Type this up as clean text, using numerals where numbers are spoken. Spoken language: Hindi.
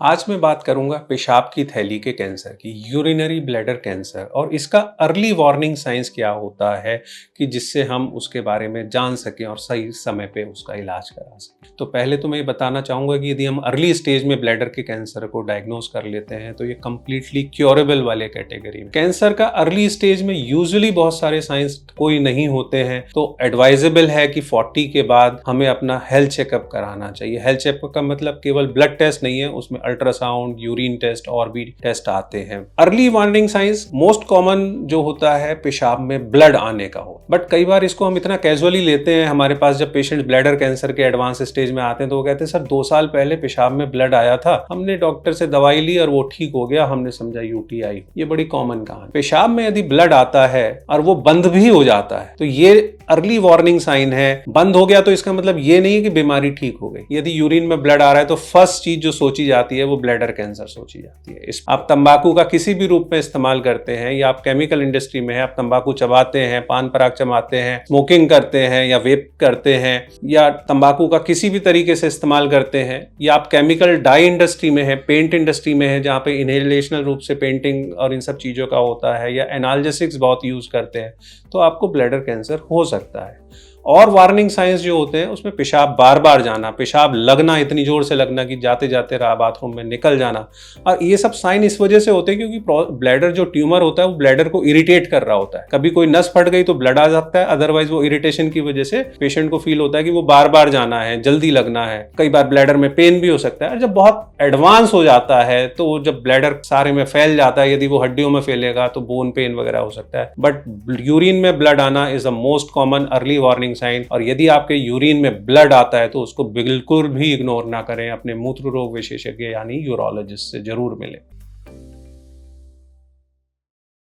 आज मैं बात करूंगा पेशाब की थैली के कैंसर की, यूरिनरी ब्लैडर कैंसर, और इसका अर्ली वार्निंग साइंस क्या होता है कि जिससे हम उसके बारे में जान सकें और सही समय पे उसका इलाज करा सकें। तो पहले तो मैं ये बताना चाहूँगा कि यदि हम अर्ली स्टेज में ब्लैडर के कैंसर को डायग्नोज कर लेते हैं तो ये कम्प्लीटली क्योरेबल वाले कैटेगरी में। कैंसर का अर्ली स्टेज में यूजुअली बहुत सारे साइंस कोई नहीं होते हैं, तो एडवाइजेबल है कि 40 के बाद हमें अपना हेल्थ चेकअप कराना चाहिए। हेल्थ चेकअप का मतलब केवल ब्लड टेस्ट नहीं है, उसमें अल्ट्रासाउंड, यूरिन टेस्ट और भी टेस्ट आते हैं। Early warning science most common जो होता है पेशाब में ब्लड आने का हो, बट कई बार इसको हम इतना कैजुअली लेते हैं। हमारे पास जब पेशेंट ब्लैडर कैंसर के एडवांस स्टेज में आते हैं तो वो कहते हैं सर 2 साल पहले पेशाब में ब्लड आया था, हमने डॉक्टर से दवाई ली और वो ठीक हो गया, हमने समझा यूटीआई। ये बड़ी कॉमन कहानी। पेशाब में यदि ब्लड आता है और वो बंद भी हो जाता है तो ये अर्ली वार्निंग साइन है। बंद हो गया तो इसका मतलब ये नहीं है कि बीमारी ठीक हो गई। यदि यूरिन में ब्लड आ रहा है तो फर्स्ट चीज जो सोची जाती है वो ब्लैडर कैंसर सोची जाती है। आप तंबाकू का किसी भी रूप में इस्तेमाल करते हैं या आप केमिकल इंडस्ट्री में हैं, आप तंबाकू चबाते हैं, पान पराग चबाते हैं, स्मोकिंग करते हैं या वेप करते हैं या तंबाकू का किसी भी तरीके से इस्तेमाल करते हैं, या आप केमिकल डाई इंडस्ट्री में है, पेंट इंडस्ट्री में है जहाँ पे इनहेलेशनल रूप से पेंटिंग और इन सब चीजों का होता है, या एनाल्जेसिक्स बहुत यूज करते हैं, तो आपको ब्लैडर कैंसर हो सकता है। और वार्निंग साइंस जो होते हैं उसमें पेशाब बार बार जाना, पेशाब लगना, इतनी जोर से लगना कि जाते जाते रहा बाथरूम में निकल जाना, और ये सब साइन इस वजह से होते हैं क्योंकि ब्लैडर जो ट्यूमर होता है वो ब्लैडर को इरिटेट कर रहा होता है। कभी कोई नस फट गई तो ब्लड आ जाता है, अदरवाइज वो इरिटेशन की वजह से पेशेंट को फील होता है कि वो बार बार जाना है, जल्दी लगना है। कई बार ब्लैडर में पेन भी हो सकता है। जब बहुत एडवांस हो जाता है तो जब ब्लैडर सारे में फैल जाता है, यदि वो हड्डियों में फैलेगा तो बोन पेन वगैरह हो सकता है। बट यूरिन में ब्लड आना is the most common early warning sign, और यदि आपके यूरिन में ब्लड आता है तो उसको बिल्कुल भी इग्नोर ना करें। अपने मूत्र रोग विशेषज्ञ यानी यूरोलॉजिस्ट से जरूर मिलें।